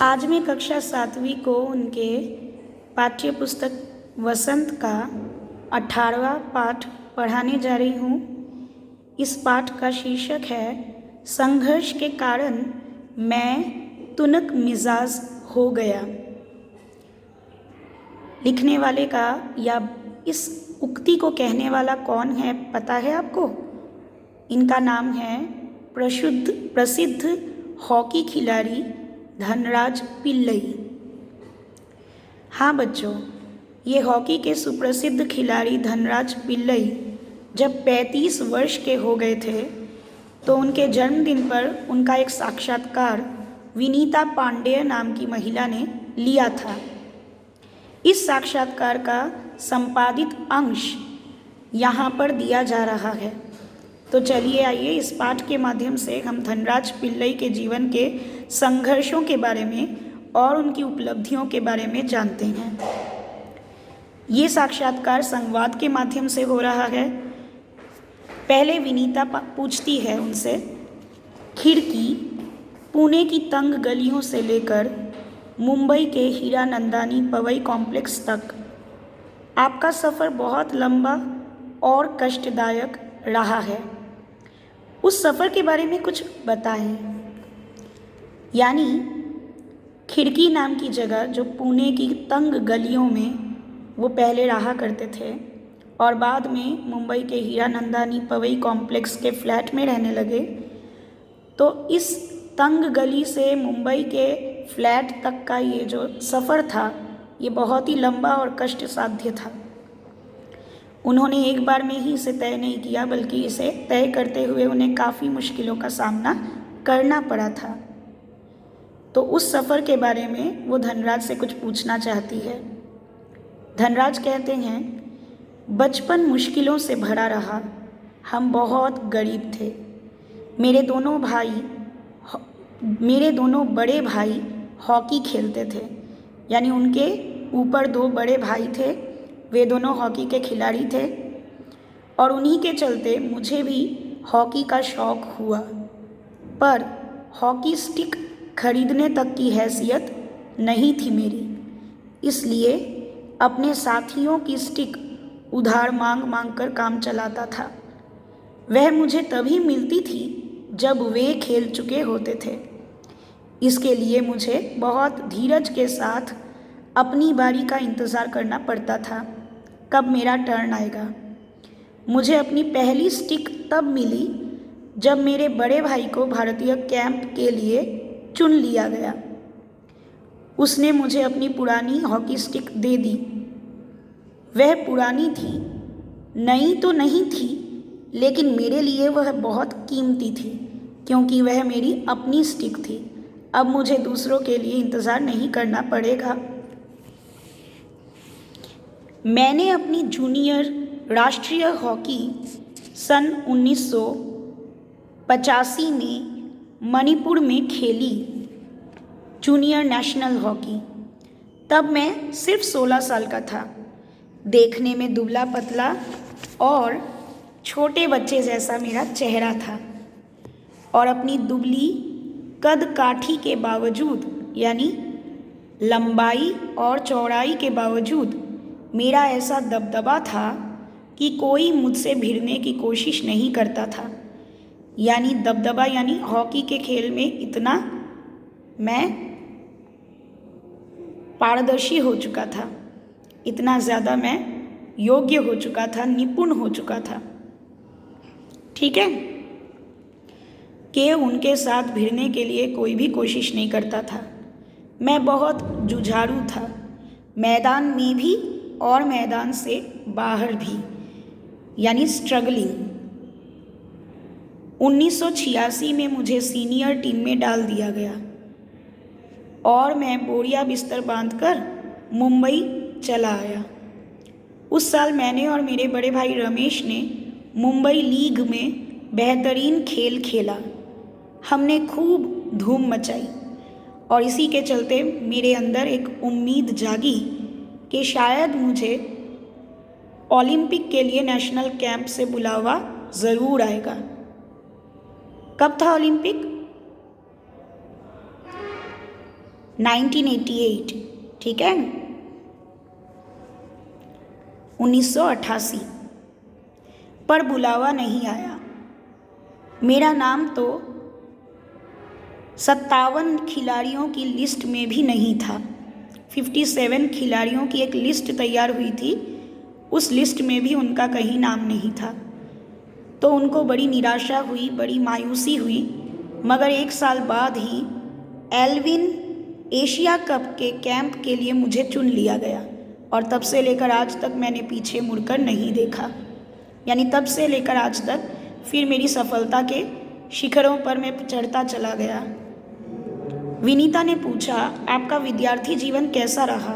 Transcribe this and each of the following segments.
आज मैं कक्षा 7वीं को उनके पाठ्य पुस्तक वसंत का 18वां पाठ पढ़ाने जा रही हूँ। इस पाठ का शीर्षक है संघर्ष के कारण मैं तुनक मिजाज हो गया। लिखने वाले का या इस उक्ति को कहने वाला कौन है पता है आपको? इनका नाम है प्रसिद्ध हॉकी खिलाड़ी धनराज पिल्लई। हाँ बच्चों, ये हॉकी के सुप्रसिद्ध खिलाड़ी धनराज पिल्लई जब 35 वर्ष के हो गए थे तो उनके जन्मदिन पर उनका एक साक्षात्कार विनीता पांडेय नाम की महिला ने लिया था। इस साक्षात्कार का संपादित अंश यहाँ पर दिया जा रहा है। तो चलिए आइए इस पाठ के माध्यम से हम धनराज पिल्लई के जीवन के संघर्षों के बारे में और उनकी उपलब्धियों के बारे में जानते हैं। ये साक्षात्कार संवाद के माध्यम से हो रहा है। पहले विनीता पूछती है उनसे, खिड़की पुणे की तंग गलियों से लेकर मुंबई के हीरानंदानी पवई कॉम्प्लेक्स तक आपका सफ़र बहुत लंबा और कष्टदायक रहा है। उस सफ़र के बारे में कुछ बताएं। यानी खिड़की नाम की जगह जो पुणे की तंग गलियों में वो पहले रहा करते थे और बाद में मुंबई के हीरानंदानी पवई कॉम्प्लेक्स के फ्लैट में रहने लगे, तो इस तंग गली से मुंबई के फ्लैट तक का ये जो सफ़र था ये बहुत ही लंबा और कष्ट साध्य था। उन्होंने एक बार में ही इसे तय नहीं किया, बल्कि इसे तय करते हुए उन्हें काफ़ी मुश्किलों का सामना करना पड़ा था। तो उस सफ़र के बारे में वो धनराज से कुछ पूछना चाहती है। धनराज कहते हैं, बचपन मुश्किलों से भरा रहा। हम बहुत गरीब थे। मेरे दोनों बड़े भाई हॉकी खेलते थे। यानी उनके ऊपर 2 बड़े भाई थे, वे दोनों हॉकी के खिलाड़ी थे और उन्हीं के चलते मुझे भी हॉकी का शौक़ हुआ। पर हॉकी स्टिक खरीदने तक की हैसियत नहीं थी मेरी, इसलिए अपने साथियों की स्टिक उधार मांग कर काम चलाता था। वह मुझे तभी मिलती थी जब वे खेल चुके होते थे। इसके लिए मुझे बहुत धीरज के साथ अपनी बारी का इंतज़ार करना पड़ता था, कब मेरा टर्न आएगा। मुझे अपनी पहली स्टिक तब मिली जब मेरे बड़े भाई को भारतीय कैंप के लिए चुन लिया गया। उसने मुझे अपनी पुरानी हॉकी स्टिक दे दी। वह पुरानी थी, नई तो नहीं थी, लेकिन मेरे लिए वह बहुत कीमती थी क्योंकि वह मेरी अपनी स्टिक थी। अब मुझे दूसरों के लिए इंतज़ार नहीं करना पड़ेगा। मैंने अपनी जूनियर राष्ट्रीय हॉकी सन 1985 में मणिपुर में खेली, जूनियर नेशनल हॉकी। तब मैं सिर्फ 16 साल का था। देखने में दुबला पतला और छोटे बच्चे जैसा मेरा चेहरा था और अपनी दुबली कद काठी के बावजूद, यानी लंबाई और चौड़ाई के बावजूद मेरा ऐसा दबदबा था कि कोई मुझसे भिड़ने की कोशिश नहीं करता था। यानी दबदबा यानी हॉकी के खेल में इतना मैं पारदर्शी हो चुका था, इतना ज़्यादा मैं योग्य हो चुका था, निपुण हो चुका था, ठीक है, कि उनके साथ भिड़ने के लिए कोई भी कोशिश नहीं करता था। मैं बहुत जुझारू था, मैदान में भी और मैदान से बाहर भी, यानी स्ट्रगलिंग। 1986 में मुझे सीनियर टीम में डाल दिया गया और मैं बोरिया बिस्तर बांधकर मुंबई चला आया। उस साल मैंने और मेरे बड़े भाई रमेश ने मुंबई लीग में बेहतरीन खेल खेला। हमने खूब धूम मचाई और इसी के चलते मेरे अंदर एक उम्मीद जागी कि शायद मुझे ओलंपिक के लिए नेशनल कैंप से बुलावा ज़रूर आएगा। कब था ओलंपिक? 1988, ठीक है, 1988, पर बुलावा नहीं आया। मेरा नाम तो 57 खिलाड़ियों की लिस्ट में भी नहीं था। 57 खिलाड़ियों की एक लिस्ट तैयार हुई थी, उस लिस्ट में भी उनका कहीं नाम नहीं था। तो उनको बड़ी निराशा हुई, बड़ी मायूसी हुई, मगर 1 साल बाद ही एल्विन एशिया कप के कैंप के लिए मुझे चुन लिया गया और तब से लेकर आज तक मैंने पीछे मुड़कर नहीं देखा। यानी तब से लेकर आज तक फिर मेरी सफलता के शिखरों पर मैं चढ़ता चला गया। विनीता ने पूछा, आपका विद्यार्थी जीवन कैसा रहा?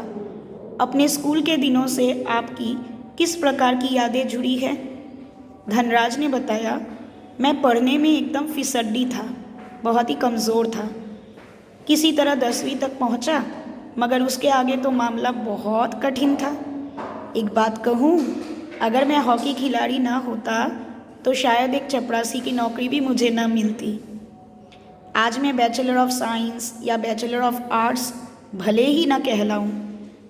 अपने स्कूल के दिनों से आपकी किस प्रकार की यादें जुड़ी है? धनराज ने बताया, मैं पढ़ने में एकदम फिसड्डी था, बहुत ही कमज़ोर था। किसी तरह 10वीं तक पहुंचा, मगर उसके आगे तो मामला बहुत कठिन था। एक बात कहूँ, अगर मैं हॉकी खिलाड़ी ना होता तो शायद एक चपरासी की नौकरी भी मुझे न मिलती। आज मैं बैचलर ऑफ साइंस या बैचलर ऑफ आर्ट्स भले ही ना कहलाऊँ,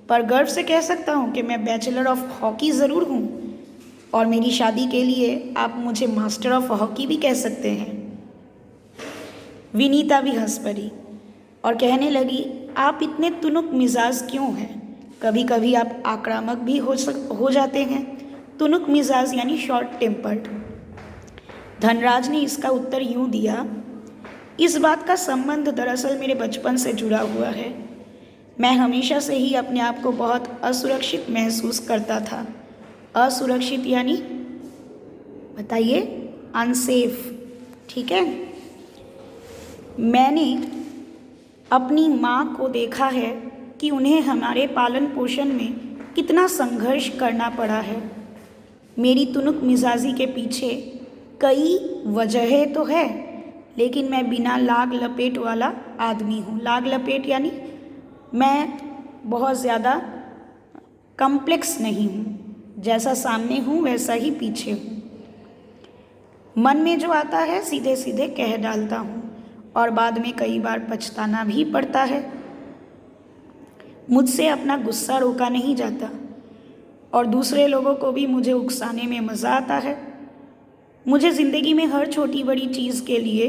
पर गर्व से कह सकता हूँ कि मैं बैचलर ऑफ हॉकी ज़रूर हूँ, और मेरी शादी के लिए आप मुझे मास्टर ऑफ हॉकी भी कह सकते हैं। विनीता भी हंस पड़ी और कहने लगी, आप इतने तुनुक मिजाज क्यों हैं? कभी कभी आप आक्रामक भी हो जाते हैं। तुनुक मिजाज यानी शॉर्ट टेम्पर्ड। धनराज ने इसका उत्तर यूं दिया, इस बात का संबंध दरअसल मेरे बचपन से जुड़ा हुआ है। मैं हमेशा से ही अपने आप को बहुत असुरक्षित महसूस करता था। असुरक्षित यानी बताइए, अनसेफ, ठीक है। मैंने अपनी माँ को देखा है कि उन्हें हमारे पालन पोषण में कितना संघर्ष करना पड़ा है। मेरी तुनुक मिजाजी के पीछे कई वजहें तो है, लेकिन मैं बिना लाग लपेट वाला आदमी हूँ। लाग लपेट यानी मैं बहुत ज़्यादा कम्प्लेक्स नहीं हूँ, जैसा सामने हूँ वैसा ही पीछे हूँ। मन में जो आता है सीधे सीधे कह डालता हूँ और बाद में कई बार पछताना भी पड़ता है। मुझसे अपना गुस्सा रोका नहीं जाता और दूसरे लोगों को भी मुझे उकसाने में मज़ा आता है। मुझे ज़िंदगी में हर छोटी बड़ी चीज़ के लिए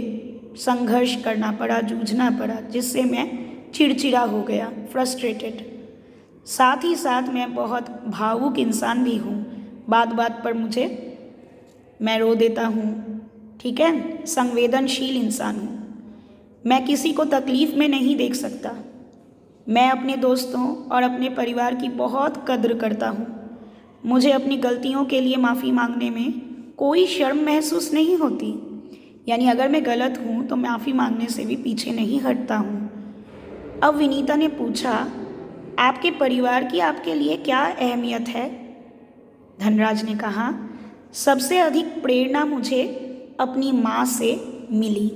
संघर्ष करना पड़ा, जूझना पड़ा, जिससे मैं चिड़चिड़ा हो गया, फ्रस्ट्रेटेड। साथ ही साथ मैं बहुत भावुक इंसान भी हूँ। बात बात पर मैं रो देता हूँ, ठीक है। संवेदनशील इंसान हूँ। मैं किसी को तकलीफ़ में नहीं देख सकता। मैं अपने दोस्तों और अपने परिवार की बहुत कद्र करता हूँ। मुझे अपनी गलतियों के लिए माफ़ी मांगने में कोई शर्म महसूस नहीं होती। यानी अगर मैं गलत हूँ तो माफ़ी मांगने से भी पीछे नहीं हटता हूँ। अब विनीता ने पूछा, आपके परिवार की आपके लिए क्या अहमियत है? धनराज ने कहा, सबसे अधिक प्रेरणा मुझे अपनी माँ से मिली।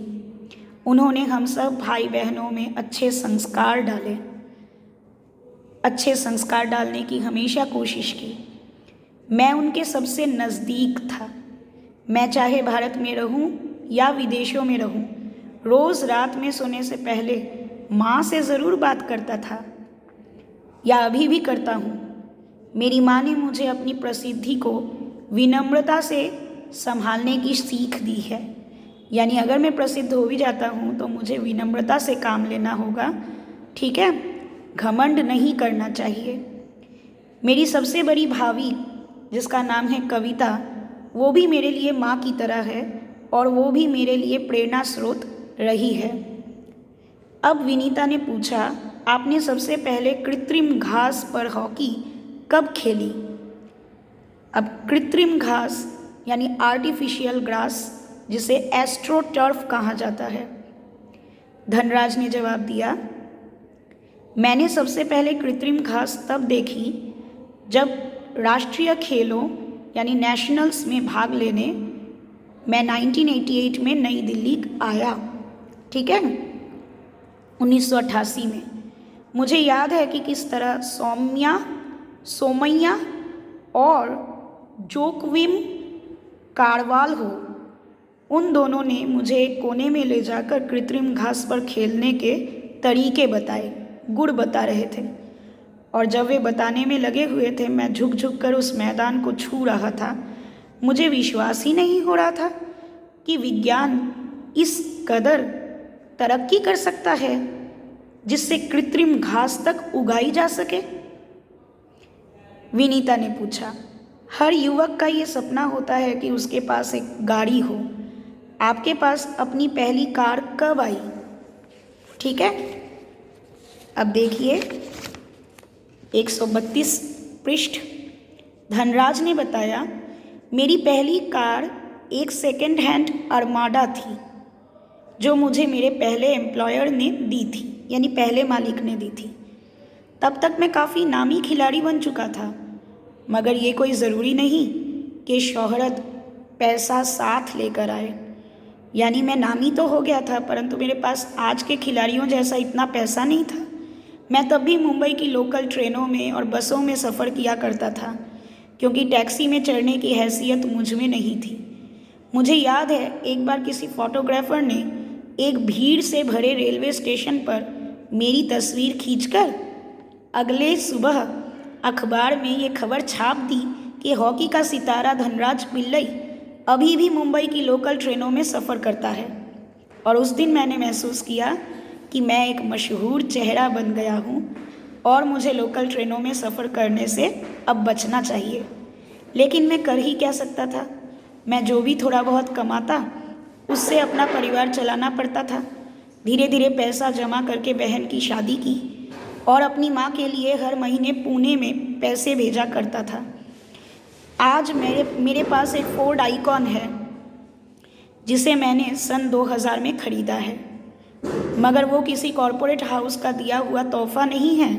उन्होंने हम सब भाई बहनों में अच्छे संस्कार डाले, अच्छे संस्कार डालने की हमेशा कोशिश की। मैं उनके सबसे नज़दीक था। मैं चाहे भारत में रहूं या विदेशों में रहूं, रोज़ रात में सोने से पहले माँ से ज़रूर बात करता था, या अभी भी करता हूँ। मेरी माँ ने मुझे अपनी प्रसिद्धि को विनम्रता से संभालने की सीख दी है। यानी अगर मैं प्रसिद्ध हो भी जाता हूँ तो मुझे विनम्रता से काम लेना होगा, ठीक है। घमंड नहीं करना चाहिए। मेरी सबसे बड़ी भाभी, जिसका नाम है कविता, वो भी मेरे लिए माँ की तरह है और वो भी मेरे लिए प्रेरणा स्रोत रही है। अब विनीता ने पूछा, आपने सबसे पहले कृत्रिम घास पर हॉकी कब खेली? अब कृत्रिम घास यानी आर्टिफिशियल ग्रास, जिसे एस्ट्रोटर्फ कहा जाता है। धनराज ने जवाब दिया, मैंने सबसे पहले कृत्रिम घास तब देखी जब राष्ट्रीय खेलों यानी नेशनल्स में भाग लेने मैं 1988 में नई दिल्ली आया, ठीक है, 1988 में। मुझे याद है कि किस तरह सोमैया और जोक्विम कारवाल हो, उन दोनों ने मुझे एक कोने में ले जाकर कृत्रिम घास पर खेलने के तरीके बताए। गुड़ बता रहे थे और जब वे बताने में लगे हुए थे मैं झुक झुक कर उस मैदान को छू रहा था। मुझे विश्वास ही नहीं हो रहा था कि विज्ञान इस कदर तरक्की कर सकता है जिससे कृत्रिम घास तक उगाई जा सके। विनीता ने पूछा, हर युवक का ये सपना होता है कि उसके पास एक गाड़ी हो। आपके पास अपनी पहली कार कब आई? ठीक है, अब देखिए 132 पृष्ठ। धनराज ने बताया, मेरी पहली कार एक सेकेंड हैंड अरमाडा थी जो मुझे मेरे पहले एम्प्लॉयर ने दी थी, यानी पहले मालिक ने दी थी। तब तक मैं काफ़ी नामी खिलाड़ी बन चुका था, मगर ये कोई ज़रूरी नहीं कि शोहरत पैसा साथ लेकर आए। यानी मैं नामी तो हो गया था, परंतु मेरे पास आज के खिलाड़ियों जैसा इतना पैसा नहीं था। मैं तब भी मुंबई की लोकल ट्रेनों में और बसों में सफ़र किया करता था, क्योंकि टैक्सी में चढ़ने की हैसियत मुझ में नहीं थी। मुझे याद है एक बार किसी फोटोग्राफर ने एक भीड़ से भरे रेलवे स्टेशन पर मेरी तस्वीर खींचकर अगले सुबह अखबार में ये खबर छाप दी कि हॉकी का सितारा धनराज पिल्लई अभी भी मुंबई की लोकल ट्रेनों में सफ़र करता है। और उस दिन मैंने महसूस किया कि मैं एक मशहूर चेहरा बन गया हूँ और मुझे लोकल ट्रेनों में सफ़र करने से अब बचना चाहिए। लेकिन मैं कर ही क्या सकता था? मैं जो भी थोड़ा बहुत कमाता उससे अपना परिवार चलाना पड़ता था। धीरे धीरे पैसा जमा करके बहन की शादी की और अपनी माँ के लिए हर महीने पुणे में पैसे भेजा करता था। आज मेरे पास एक फोर्ड आइकॉन है जिसे मैंने सन 2000 में ख़रीदा है, मगर वो किसी कॉरपोरेट हाउस का दिया हुआ तोहफा नहीं है,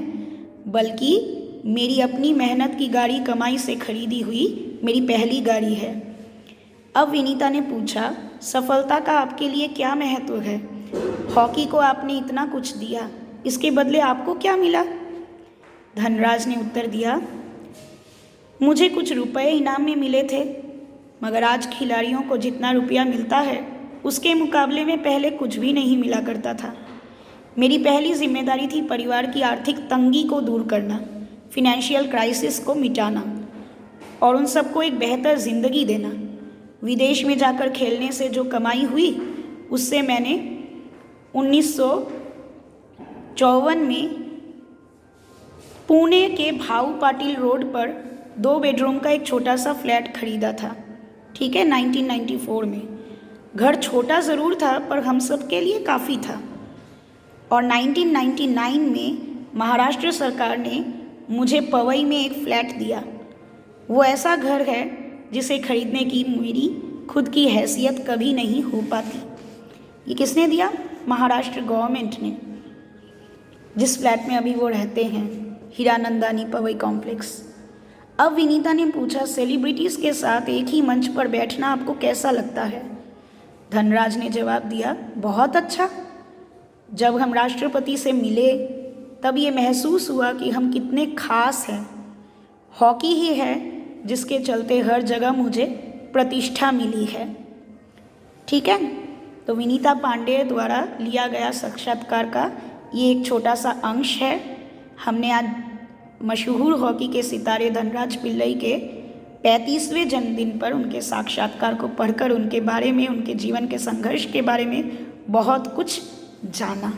बल्कि मेरी अपनी मेहनत की गाड़ी कमाई से खरीदी हुई मेरी पहली गाड़ी है। अब विनीता ने पूछा, सफलता का आपके लिए क्या महत्व है? हॉकी को आपने इतना कुछ दिया, इसके बदले आपको क्या मिला? धनराज ने उत्तर दिया, मुझे कुछ रुपए इनाम में मिले थे, मगर आज खिलाड़ियों को जितना रुपया मिलता है उसके मुकाबले में पहले कुछ भी नहीं मिला करता था। मेरी पहली जिम्मेदारी थी परिवार की आर्थिक तंगी को दूर करना, फिनेंशियल क्राइसिस को मिटाना और उन सबको एक बेहतर ज़िंदगी देना। विदेश में जाकर खेलने से जो कमाई हुई उससे मैंने 1954 में पुणे के भाऊ पाटिल रोड पर 2 बेडरूम का एक छोटा सा फ्लैट खरीदा था। ठीक है, 1994 में। घर छोटा ज़रूर था पर हम सब के लिए काफ़ी था। और 1999 में महाराष्ट्र सरकार ने मुझे पवई में एक फ्लैट दिया। वो ऐसा घर है जिसे खरीदने की मेरी खुद की हैसियत कभी नहीं हो पाती। ये किसने दिया? महाराष्ट्र गवर्नमेंट ने, जिस फ्लैट में अभी वो रहते हैं, हीरानंदानी पवई कॉम्प्लेक्स। अब विनीता ने पूछा, सेलिब्रिटीज़ के साथ एक ही मंच पर बैठना आपको कैसा लगता है? धनराज ने जवाब दिया, बहुत अच्छा। जब हम राष्ट्रपति से मिले तब ये महसूस हुआ कि हम कितने खास हैं। हॉकी ही है जिसके चलते हर जगह मुझे प्रतिष्ठा मिली है। ठीक है, तो विनीता पांडे द्वारा लिया गया साक्षात्कार का ये एक छोटा सा अंश है। हमने आज मशहूर हॉकी के सितारे धनराज पिल्लई के 35वें जन्मदिन पर उनके साक्षात्कार को पढ़कर उनके बारे में, उनके जीवन के संघर्ष के बारे में बहुत कुछ जाना।